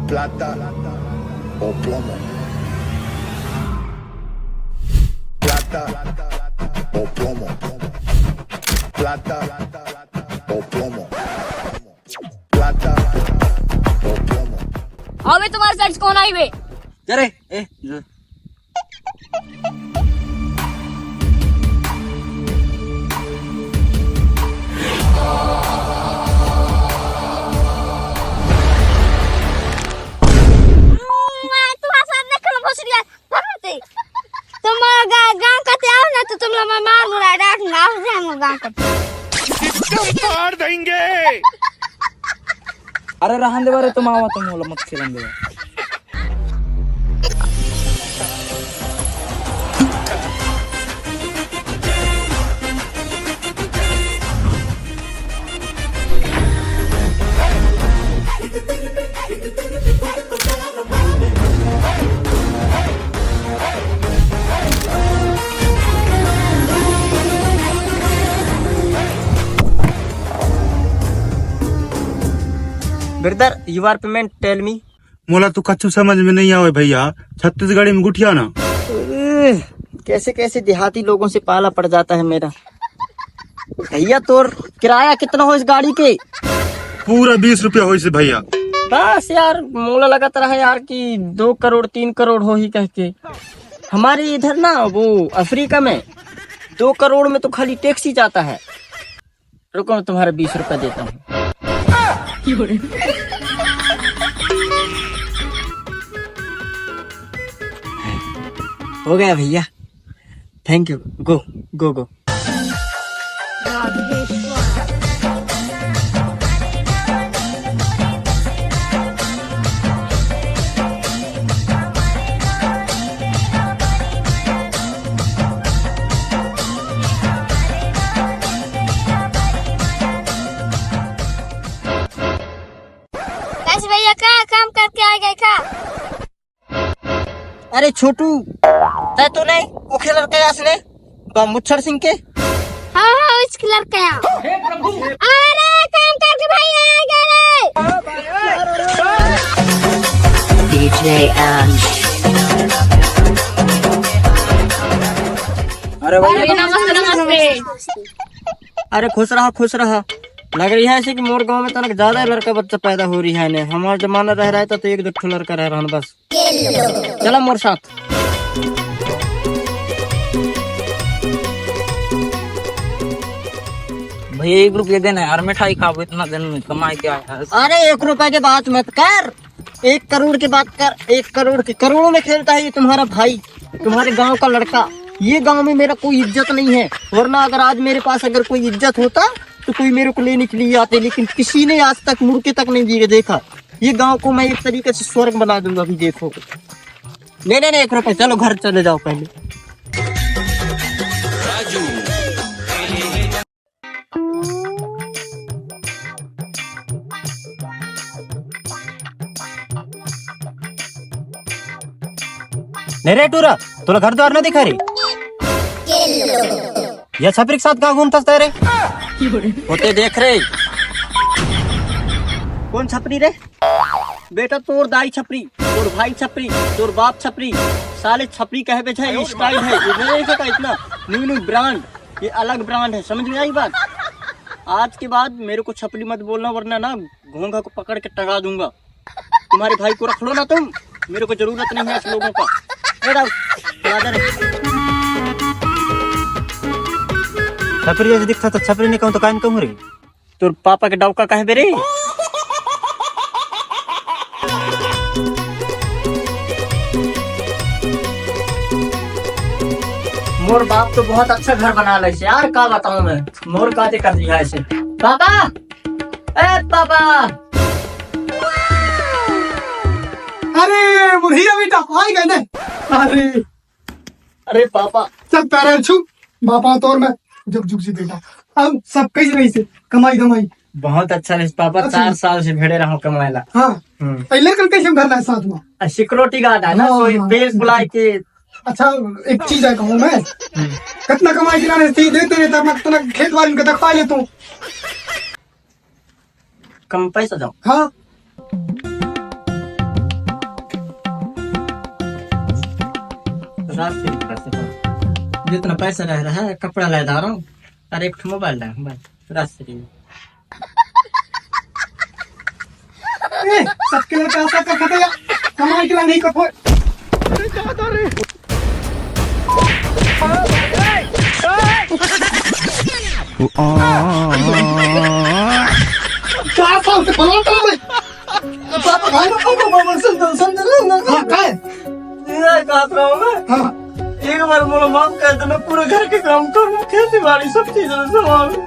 plata o plomo. Plata o plomo. Plata o plomo. Plata o plomo. હવે તમારા side કોણ આવી જરે એ तुम गाँव कते आओ ना तो तुम लोग मार मुरा डांट ना हो जाए हम गाँव कते मार देंगे. अरे रहन दे बारे तुम आवा तुम बोला मत खेलन दे brother you are payment tell me मोला तो कच्चू समझ में नहीं आवे भैया. छत्तीसगढ़ी में गुठिया ना. कैसे कैसे देहाती लोगों से पाला पड़ जाता है मेरा. भैया तोर किराया कितना हो इस गाड़ी के? पूरा 20 रुपया हो से भैया. बस यार मोला लगता रहा यार कि 2 करोड़ 3 करोड़ हो ही कह के. हमारे इधर ना वो अफ्रीका में 2 करोड़ में तो खाली टैक्सी जाता है. रुको मैं तुम्हारे 20 रुपया देता हूँ. हो गया भैया. Thank you. Go go go. कैसे भैया का काम करके आ गए का अरे छोटू तै तो नहीं वो खेलर के असले मुच्छर सिंह के. हाँ हाँ इसकी लड़का अरे काम करके भाई आ गए DJ and अरे भैया नमस्ते नमस्ते. अरे खुश रहा. लग रही है ऐसे कि मोर गांव में तनक ज्यादा लड़का बच्चा पैदा हो रही है ने. हमारा जमाना रह रहा है तो 1-2 लड़का रह रहा है बस. चला मोर साथ. भैया 1 रुपया देना यार. मिठाई खाओ इतना दिन में कमाई क्या है. अरे 1 रुपए की बात मत कर. 1 करोड़ की बात कर. 1 करोड़ की करोड़ों में खेलता है ये तुम्हारा भाई, तुम्हारे गांव का लड़का. ये गांव में मेरा कोई इज्जत नहीं है. वरना अगर आज मेरे पास अगर कोई इज्जत होता तो कोई मेरे को लेने के लिए आते. लेकिन किसी ने आज तक मुड़ के तक नहीं देखा. ये गांव को मैं एक तरीके से स्वर्ग बना दूंगा. अभी देखो. नहीं 1 रुपए. चलो घर चले जाओ पहले. नहीं रे टूरा तुला घर द्वार ना दिखा रे. या छपरी के साथ कहाँ घूमता रे? होते देख रे. कौन छपरी रे? बेटा तोर दाई छपरी, तोर भाई छपरी, तोर बाप छपरी. साले छपरी कहबे छे स्टाइल है. ये नहीं देखा इतना न्यू ब्रांड. ये अलग ब्रांड है. समझ में आई बात? आज के बाद मेरे को छपरी मत बोलना वरना ना घोंघा को पकड़ के टंगा दूंगा. तुम्हारे भाई को रख लो ना तुम. मेरे को जरूरत नहीं है ऐसे लोगों का. छपरी जैसे दिखता तो छपरी नहीं कहूँ तो कान कहूँ रे. तोर पापा के डौका कहे रे. मोर बाप तो बहुत अच्छा घर बना ले यार. का बताऊं मैं. मोर काते कर दिया ऐसे. पापा ए पापा. अरे बुढ़िया बेटा आई गए ने. अरे पापा सब पैर छू बापा तोर में जुग जुग से बेटा. अब सब कहीं नहीं से कमाई बहुत अच्छा नहीं पापा. 4 साल से भेड़े रहा कमाएला. हाँ पहले कल कैसे घर लाए साथ में. सिक्योरिटी गार्ड है ना. कोई बेस बुलाए के. अच्छा एक चीज है कहूँ मैं. कितना कमाई गिराने से देते नहीं तब तना खेत वाली को दखा ले तू. कम पैसा जाओ. हाँ जितना पैसा रह रहा है कपड़ा ला रहा हूँ और एक मोबाइल ला रास्ते में। सबके लड़का ऐसा करते थे कमाई के लिए नहीं करते। चार साल से बना था मैं। पापा भाई ना पापा मामा समझ ना। हाँ काय? ये कहत रहा हूँ मैं। हाँ एक बार मोला माफ कर देना, पूरे घर के काम करूँ, खेती बाड़ी सब चीजें संभालूं।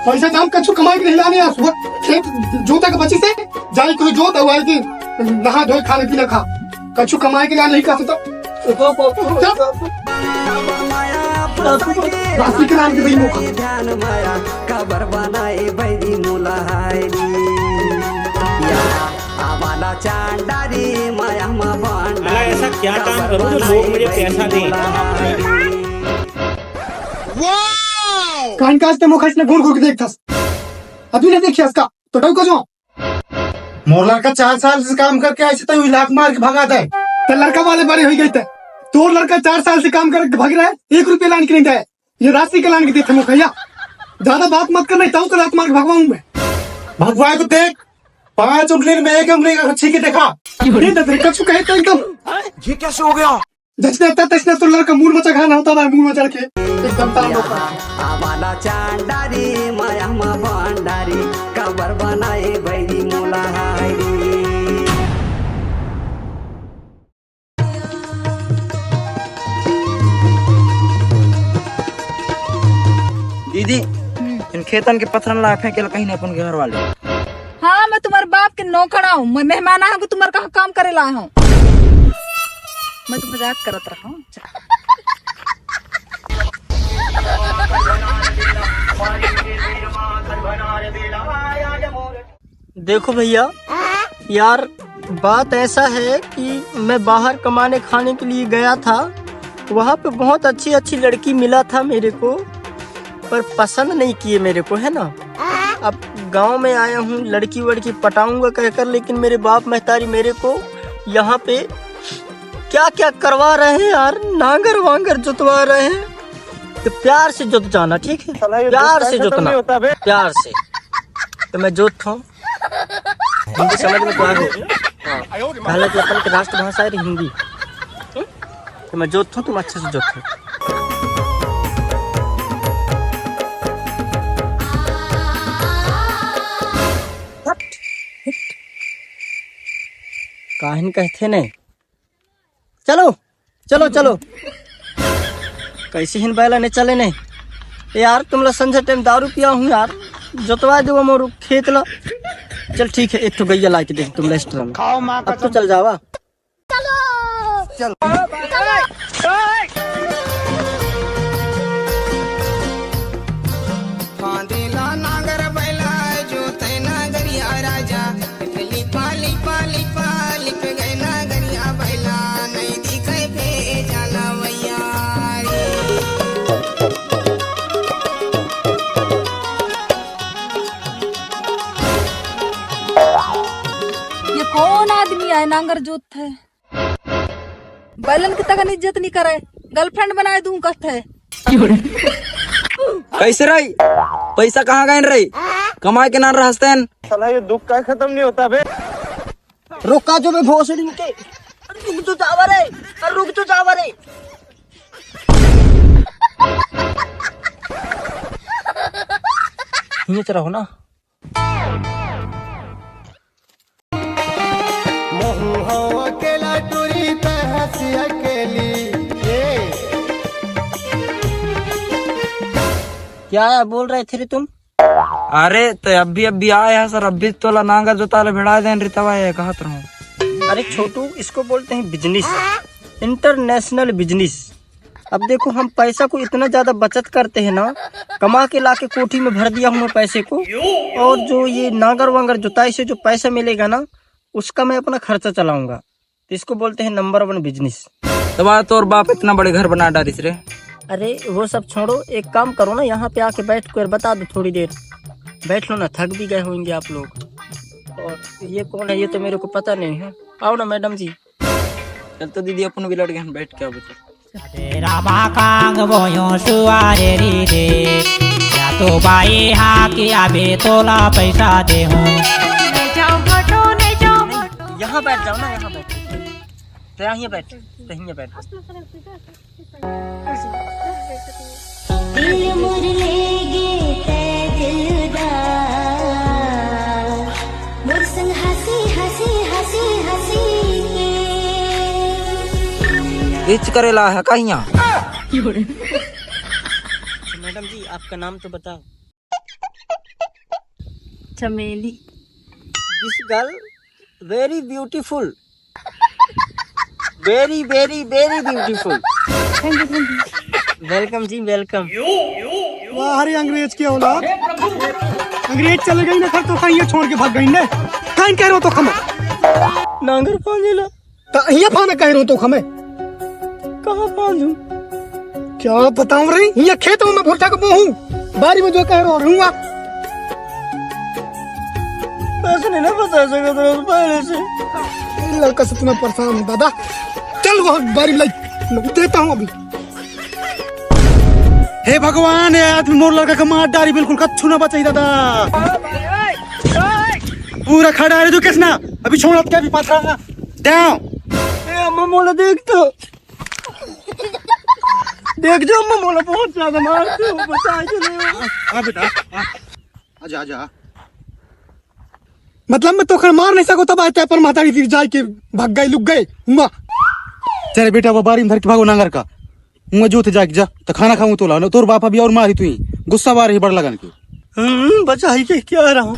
पैसा जाम कछु कमाई के लिए लाने आ सुबह खेत जोता के बची से जाई कोई जोत हुआ कि नहा धोए खाने पीने खा कछु कमाई के लिए नहीं कर सकता। राशि के नाम के भाई मौका ध्यान माया खबर बनाए बैरी मुला आवाला चांडारी माया मा बांडा ऐसा क्या काम करूं जो लोग मुझे पैसा दें? कान काज ते मुखस ने घूर घूर के देखता अभी नहीं देखिए इसका तो डर को जो मोर लड़का 4 साल से काम करके ऐसे तो लाख मार के भगा दे। तो लड़का वाले बड़े हो गए थे तो लड़का 4 साल से काम करके भाग रहा है 1 रुपया लाने के नहीं दे ये राशि के लाने के देते मुखैया ज्यादा बात मत करना चाहूँ तो रात मार के भगवाऊं मैं भगवान को देख 5 उंगली में 1 उंगली का छीके देखा। कछु कहे तो एकदम ये कैसे हो गया? जैसे तैसने तो लड़का मूड मचा खाना होता था मूड में चढ़ के एकदम ताम होता आवाला चांडारी माया मा बांडारी खबर बनाए बैरी मुला दीदी इन खेतन के पत्थर ला फेंके कहीं नहीं अपन घर वाले। हाँ मैं तुम्हारे बाप के नौकरा हूँ, मैं मेहमान आया हूँ तुम्हारे कहाँ काम करे लाया हूँ। मैं तो मजाक करत रहा हूँ। देखो भैया यार, बात ऐसा है कि मैं बाहर कमाने खाने के लिए गया था, वहाँ पे बहुत अच्छी अच्छी लड़की मिला था मेरे को, पर पसंद नहीं किए मेरे को, है ना। अब गांव में आया हूँ, लड़की वड़की पटाऊंगा कहकर, लेकिन मेरे बाप महतारी मेरे को यहाँ पे क्या क्या करवा रहे हैं यार, नांगर वांगर जुतवा रहे हैं। तो प्यार से जुत जाना, ठीक है, प्यार से जुतना, प्यार से। तो मैं जोतता हूँ, हिंदी समझ में तो आ गई। पहले तो अपन की राष्ट्रभाषा है हिंदी, तो मैं जोतता हूँ, तुम अच्छे से जोतो। काहिन कहते ने, चलो चलो चलो, कैसे हिन बैला ने चले ने यार। तुम लोग संजय टाइम दारू पिया हूँ यार, जोतवा दो मोर खेत ला। चल ठीक है, एक तो गैया ला के देख तुम रेस्टोरेंट में, अब तो चल जावा। चल कौन आदमी है नांगर जोत है, बैलन की तक इज्जत नहीं करे, गर्लफ्रेंड बनाए दूं कहते है। कैसे रही पैसा कहाँ गए रही, कमाए के नाम रहस्तेन। साला ये दुख का खत्म नहीं होता बे। रोका जो मैं भोसड़ी के, रुक तो जावा रे, रुक तो जावा रे। ये चला हो ना। क्या बोल रहे थे रे तुम? अरे तो अभी आए हैं सर, अभी तो नांगा जोताले भिड़ा दें रितवा है कहत रहूं। अरे छोटू, इसको बोलते हैं बिजनेस, इंटरनेशनल बिजनेस। अब देखो, हम पैसा को इतना ज्यादा बचत करते हैं ना, कमा के लाके कोठी में भर दिया हूँ मैं पैसे को, और जो ये नांगर वांगर जुताई से जो पैसा मिलेगा ना, उसका मैं अपना खर्चा चलाऊंगा। तो इसको बोलते हैं नंबर 1 बिजनेस। तुम्हारा तो और बाप इतना बड़े घर बना डालिस रे। अरे वो सब छोड़ो, एक काम करो ना, यहाँ पे आके बैठ कर बता दो, थोड़ी देर बैठ लो ना, थक भी गए होंगे आप लोग। और ये कौन है, ये तो मेरे को पता नहीं है। आओ ना मैडम जी। चल तो दीदी अपन भी लड़ गए बैठ के, अब यहाँ बैठ जाओ ना, यहाँ बैठ। तो यहाँ बैठ, तो यहाँ बैठ। दिल मुरलेगे ते दिलदार, मोर संग हंसी हंसी हंसी हंसी के। इच करेला है कहीं मैडम जी आपका नाम तो बताओ। Chameli. This girl very beautiful, very very very beautiful. Welcome जी वेलकम। वाह हरे अंग्रेज की औलाद, अंग्रेज चले गई ना घर तो कहीं छोड़ के भाग गई ने। कहीं कह रहे हो तो खमे नांगर पानी ला तो यहाँ फाना कह रहे हो तो खमे कहाँ पाऊँ? क्या बताऊं रे, यहाँ खेतों में भुट्टा का हूँ, बारी में जो कह रहा हूँ ऐसे नहीं ना बता सका तो पहले से। लड़का से तुम्हें परेशान हूँ दादा। चल वो बारी में देता हूँ अभी। हे भगवान, ये आदमी मोर लड़का का मार डारी, बिल्कुल कच्छु ना बचाई दादा। पूरा खड़ा है तू किसना, अभी छोड़ा क्या भी पाथरा दाओ। अम्मा मोला देख तो, देख जो अम्मा मोला बहुत ज्यादा मारते हो, बचा हाँ बेटा आजा आजा। मतलब मैं तो खैर मार नहीं सको तब आते पर माता की जाए के भाग गए लुक गए हुआ। चले बेटा वो बारी में धर के भागो नांगर का। मुँह जो थे जाके जा तो खाना खाऊं तो ला तोर बाप अभी और मारी तू ही गुस्सा बार ही बड़ लगन की। बचा ही के क्या रहा हूँ।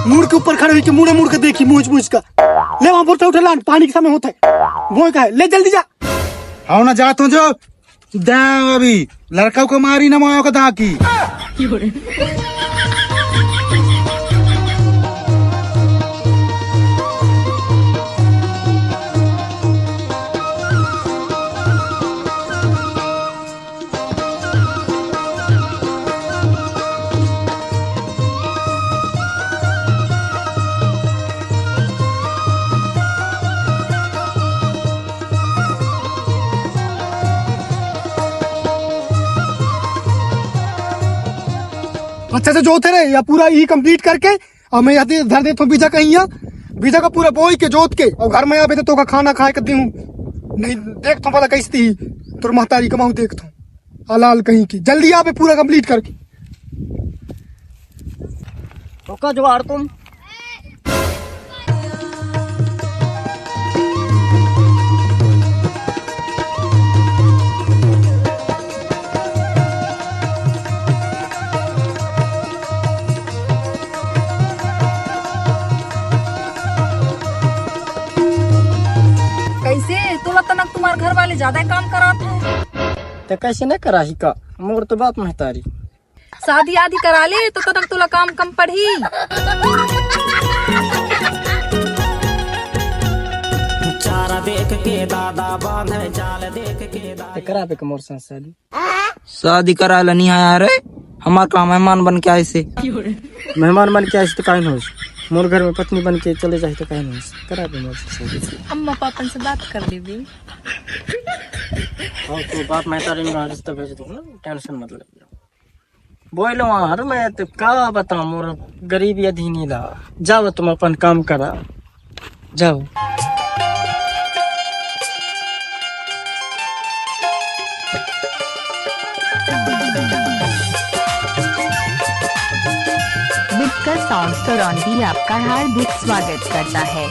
मुड़ के ऊपर खड़े हुई के मुड़े मुड़ के देखी मूछ का ले वहां बोलता उठे लान पानी के समय होता है वो का है ले जल्दी जा। आओ ना जा तू जो दाओ अभी लड़का को मारी ना माओ का धाकी। अच्छा से जोते रहे या पूरा ई कंप्लीट करके और मैं यहाँ धर देता हूँ बीजा कहीं यहाँ बीजा का पूरा बोई के जोत के और घर में आवे तो का खाना खाए करती हूँ नहीं देखता हूँ पता कैसी थी तो महतारी कमाऊ देखता हूँ हलाल कहीं की जल्दी आवे पूरा कंप्लीट करके। तो का जुगाड़ तुम कैसे तुला तनक तुम्हारे घर वाले ज्यादा काम कराते हैं। तो कैसे न करा ही का मोर तो बाप महतारी शादी आदि करा ले तो तनक तुला काम कम पड़ी। चारा देख के दादा बांधे जाल देख के तो करा पे मोर संग शादी शादी करा ला नहीं आया रे, हमार का मेहमान बन के आए से। मेहमान बन के आए तो काहे न हो, मोर घर में पत्नी बन के चले जाए तो काहे न हो, करा पे मोर संग शादी। अम्मा पापन से बात कर ली भी। और तो बाप महतारी ने रिश्ता भेज दो ना, टेंशन मत ले। बोलो यार मैं तो का बताऊं मोर गरीबी अधीनी ला। जाओ तुम अपन काम करा जाओ। बिटकर साउंड सराउंड भी आपका हार्दिक स्वागत करता है।